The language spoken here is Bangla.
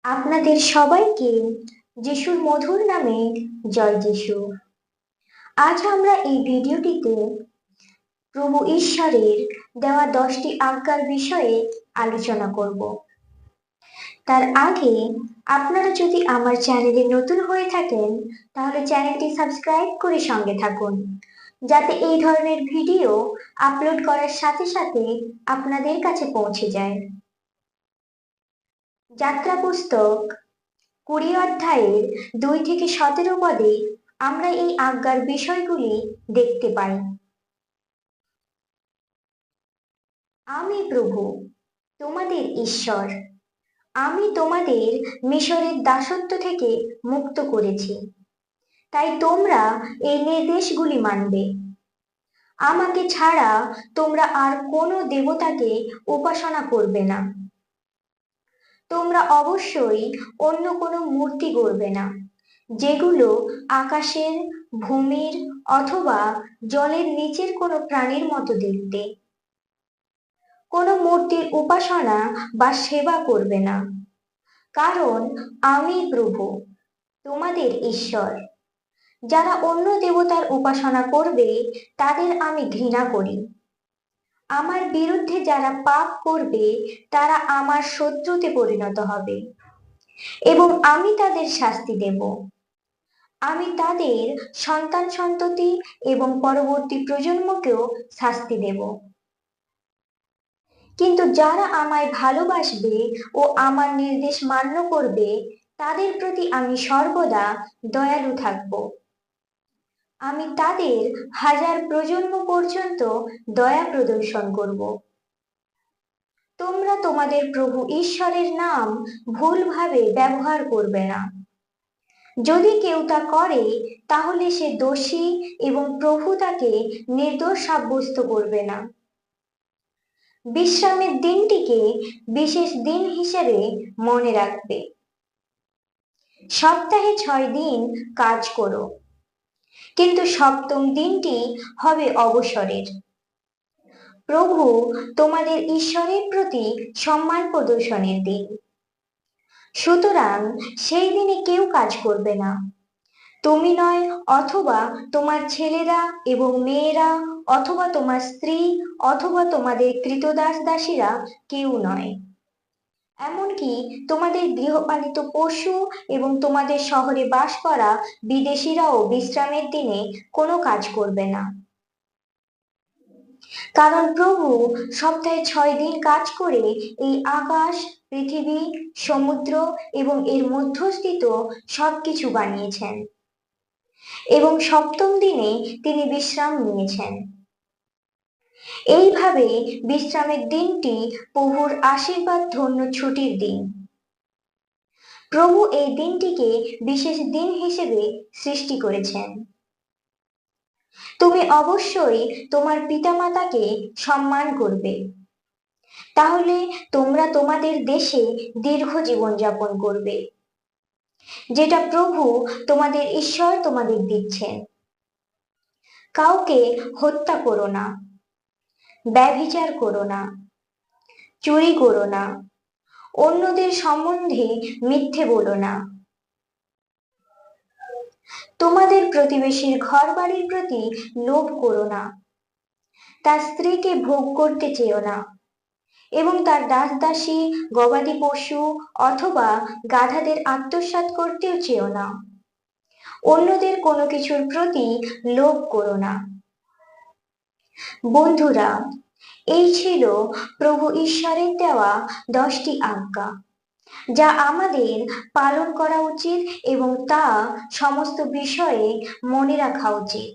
আপনাদের সবাইকে যিশুর মধুর নামে জয় যিশু। আজ আমরা এই ভিডিওটিতে প্রভু ঈশ্বরের দেওয়া 10টি আজ্ঞার বিষয়ে আলোচনা করব। তার আগে আপনারা যদি আমার চ্যানেলে নতুন হয়ে থাকেন তাহলে চ্যানেলটি সাবস্ক্রাইব করে সঙ্গে থাকুন, যাতে এই ধরনের ভিডিও আপলোড করার সাথে সাথে আপনাদের কাছে পৌঁছে যায়। যাত্রা পুস্তক 20 অধ্যায়ের 2 থেকে 17 পদে আমরা এই আজ্ঞার বিষয়গুলি দেখতে পাই। আমি প্রভু তোমাদের ঈশ্বর, আমি তোমাদের মিশরের দাসত্ব থেকে মুক্ত করেছি, তাই তোমরা এই নির্দেশগুলি মানবে। আমাকে ছাড়া তোমরা আর কোনো দেবতাকে উপাসনা করবে না। তোমরা অবশ্যই অন্য কোনো মূর্তি গড়বে না, যেগুলো আকাশের, ভূমির অথবা জলের নিচের কোনো প্রাণীর মতো দেখতে। কোনো মূর্তির উপাসনা বা সেবা করবে না, কারণ আমি প্রভু তোমাদের ঈশ্বর। যারা অন্য দেবতার উপাসনা করবে তাদের আমি ঘৃণা করি। আমার বিরুদ্ধে যারা পাপ করবে তারা আমার শত্রুতে পরিণত হবে এবং আমি তাদের শাস্তি দেব। আমি তাদের সন্তান সন্ততি এবং পরবর্তী প্রজন্মকেও শাস্তি দেব। কিন্তু যারা আমায় ভালোবাসবে ও আমার নির্দেশ মান্য করবে তাদের প্রতি আমি সর্বদা দয়ালু থাকব। আমি তাদের 1000 প্রজন্ম পর্যন্ত দয়া প্রদর্শন করব। তোমরা তোমাদের প্রভু ঈশ্বরের নাম ভুলভাবে ব্যবহার করবে না। যদি কেউ তা করে তাহলে সে দোষী এবং প্রভু তাকে নির্দোষ সাব্যস্ত করবে না। বিশ্রামের দিনটিকে বিশেষ দিন হিসেবে মনে রাখবে। সপ্তাহে 6 দিন কাজ করো, কিন্তু সপ্তম দিনটি হবে অবসরের। প্রভু তোমাদের ঈশ্বরের প্রতি সম্মান প্রদর্শনের দিন। সুতরাং সেই দিনে কেউ কাজ করবে না, তুমি নয়, অথবা তোমার ছেলেরা এবং মেয়েরা, অথবা তোমার স্ত্রী, অথবা তোমাদের ক্রীতদাস দাসীরা, কেউ নয়। এমনকি তোমাদের গৃহপালিত পশু এবং তোমাদের শহরে বাস করা বিদেশিরাও বিশ্রামের দিনে কোনো কাজ করবে না। কারণ প্রভু সপ্তাহে 6 দিন কাজ করে এই আকাশ, পৃথিবী, সমুদ্র এবং এর মধ্যস্থিত সবকিছু বানিয়েছেন এবং সপ্তম দিনে তিনি বিশ্রাম নিয়েছেন। এইভাবে বিশ্রামের দিনটি প্রভুর আশীর্বাদ ধন্য ছুটির দিন। প্রভু এই দিনটিকে বিশেষ দিন হিসেবে সৃষ্টি করেছেন। তুমি অবশ্যই তোমার পিতামাতাকে সম্মান করবে, তাহলে তোমরা তোমাদের দেশে দীর্ঘ জীবন যাপন করবে, যেটা প্রভু তোমাদের ঈশ্বর তোমাদের দিচ্ছেন। কাউকে হত্যা করো না, ব্যভিচার করো না, চুরি করো না, অন্যদের সম্বন্ধে মিথ্যে বলো না, তোমাদের প্রতিবেশীর ঘর বাড়ির প্রতি লোভ করো না, তার স্ত্রীকে ভোগ করতে চেও না এবং তার দাস দাসী, গবাদি পশু অথবা গাধাদের আত্মসাৎ করতেও চেও না। অন্যদের কোনো কিছুর প্রতি লোভ করো না। বন্ধুরা, এই ছিল প্রভু ঈশ্বরের দেওয়া 10টি আজ্ঞা, যা আমাদের পালন করা উচিত এবং তা সমস্ত বিষয়ে মনে রাখা উচিত।